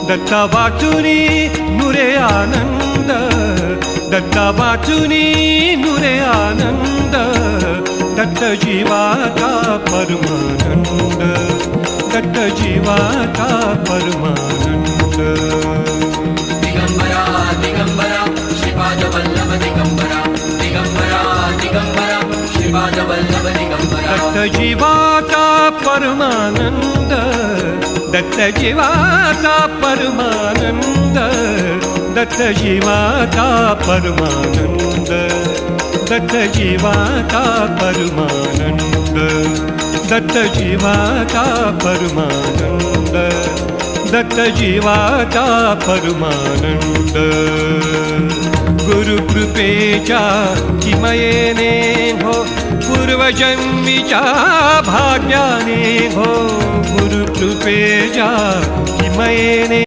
दत्ता वाचुनी नुरे आनंद, दत्ता वाचुनी नुरे आनंद, दत्त जीवाचा परमानंद, दत्त जीवाचा परमानंद. दिगंबरा दिगंबरा श्रीपाद वल्लभ दिगंबरा, दिगंबरा दिगंबरा श्रीपाद वल्लभ दिगंबरा. दत्त जीवाचा परमानंद, दत्त जीवाचा परमानंद, दत्त जीवाचा परमानंद, दत्त जीवाचा परमानंद, दत्त जीवाचा परमानंद, दत्त जीवाचा परमानंद. गुरुकृपेच्या किमयेने हो, पूर्वजन्मीच्या भाग्याने हो, गुरुकृपेच्या किमयेने